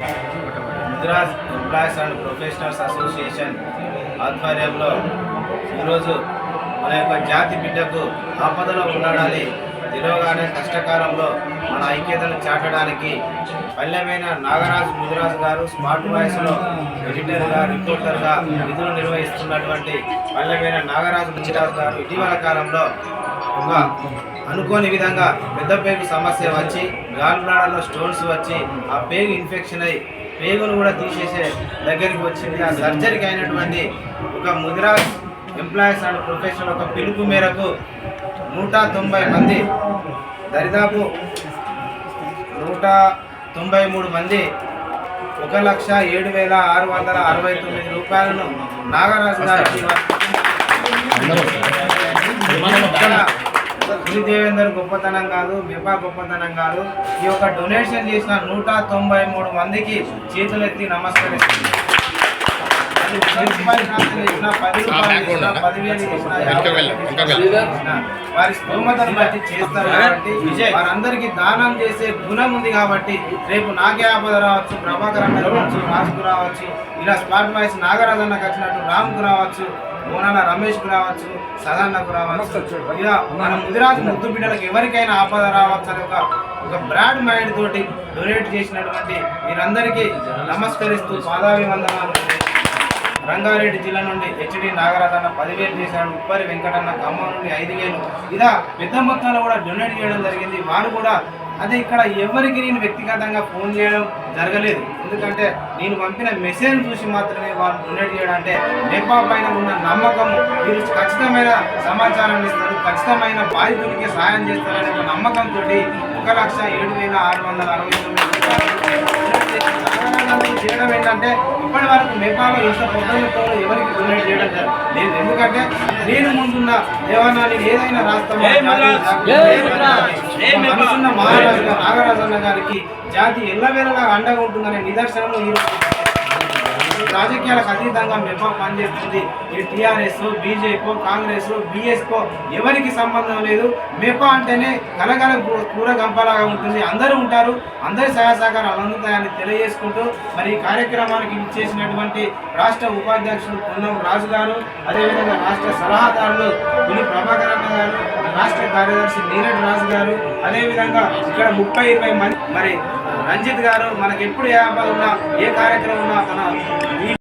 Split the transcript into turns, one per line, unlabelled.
Mudiraj employees and professionals association ఆధ్వర్యంలో ఈరోజు మన యొక్క జాతి బిడ్డకు ఆపదలో ఉండడాన్ని తెలియగానే కష్టకాలంలో మన ఐక్యతను చాటడానికి పల్లెమైన నాగరాజు ముదిరాజు గారు స్మార్ట్ వాయిస్లో ఎడిటర్గా రిపోర్టర్గా విధులు నిర్వహిస్తున్నటువంటి పల్లెమైన నాగరాజు ముదిరాజు గారు ఇటీవల కాలంలో ఒక అనుకోని విధంగా పెద్ద పేగు సమస్య వచ్చి గాల్ బ్లాడర్లో స్టోన్స్ వచ్చి ఆ పేగు ఇన్ఫెక్షన్ అయి పేగును కూడా తీసేసే దగ్గరికి వచ్చింది. ఆ సర్జరీకి అయినటువంటి ఒక ముదిరాజ్ ఎంప్లాయీస్ అండ్ ప్రొఫెషనల్ ఒక పిలుపు మేరకు 190 మంది దరిదాపు 193 మంది 1,07,669 రూపాయలను నాగరాజు గారికి గురుదేవేందర్ గొప్పతనం కాదు, మెపా గొప్పతనం కాదు. ఈ యొక్క డొనేషన్ చేసిన 193 మందికి చేతులెత్తి నమస్కరిస్తుంది. 10 రూపాయలు 10 వారి స్తోమతను బట్టి చేస్తారు కాబట్టి వారందరికీ దానం చేసే గుణం ఉంది కాబట్టి రేపు నాకే ఆపద రావచ్చు, ప్రభాకర్ అన్న రావచ్చు, రాజుకు రావచ్చు, ఇలా స్మార్ట్ వాయిస్ నాగరాజు అన్నకు వచ్చినట్టు రామ్కు రావచ్చు, మోనాల రమేష్కు రావచ్చు, సదాన్నకు రావచ్చు. ఇలా మన ముదిరాజు ముద్దు బిడ్డలకు ఎవరికైనా ఆపద రావచ్చు అని ఒక బ్రాడ్ మైండ్ తోటి డొనేట్ చేసినటువంటి మీరందరికీ నమస్కరిస్తూ పాదాభివందనాలు. రంగారెడ్డి జిల్లా నుండి హెచ్డి నాగరాజు అన్న 10,000 చేశాడు, ఉప్పరి వెంకటన్న ఖమ్మం నుండి 5,000, ఇలా పెద్ద మొత్తంలో కూడా డొనేట్ చేయడం జరిగింది. వారు కూడా అదే ఇక్కడ ఎవరికి నేను వ్యక్తిగతంగా ఫోన్ చేయడం జరగలేదు, ఎందుకంటే నేను పంపిన మెసేజ్ చూసి మాత్రమే వాళ్ళు డొనేట్ చేయడం. అంటే నెపా పైన ఉన్న నమ్మకం, వీరు ఖచ్చితమైన సమాచారాన్ని ఇస్తారు, ఖచ్చితమైన బాధితుడికి సాయం చేస్తారనే ఒక నమ్మకంతో 1,07,669 చేయడం ఏంటంటే ఇప్పటి వరకు నేపాల్లో ఇంత పొద్దుతో ఎవరికి డొనేట్ చేయడం లేదు. ఎందుకంటే నేను ముందున్న ఏమన్నా నేను ఏదైనా రాష్ట్రంలో మనసున్న మహారాజు నాగరాజు అన్న గారికి జాతి ఎల్లవేళలా అండగా ఉంటుందనే నిదర్శనంలో ఈ రాజకీయాలకు అతీతంగా మెపా పనిచేస్తుంది. ఈ టీఆర్ఎస్, బీజేపీ, కాంగ్రెస్, బీఎస్కో ఎవరికి సంబంధం లేదు. మెపా అంటేనే కలగల కూర గంపలాగా ఉంటుంది, అందరూ ఉంటారు, అందరి సహాయ సహకారాలు అందుతాయని తెలియజేసుకుంటూ మరి ఈ కార్యక్రమానికి ఇచ్చేసినటువంటి రాష్ట్ర ఉపాధ్యక్షుడు పొన్నం రాజు గారు, అదేవిధంగా రాష్ట్ర సలహాదారులు పులి ప్రభాకర్ అన్న గారు, రాష్ట్ర కార్యదర్శి నీరజ్ రాజు గారు, అదేవిధంగా ఇక్కడ 30-20 మంది మరి రంజిత్ గారు, మనకి ఎప్పుడు ఏ ఆపద ఉన్నా ఏ కార్యక్రమం ఉన్నా తన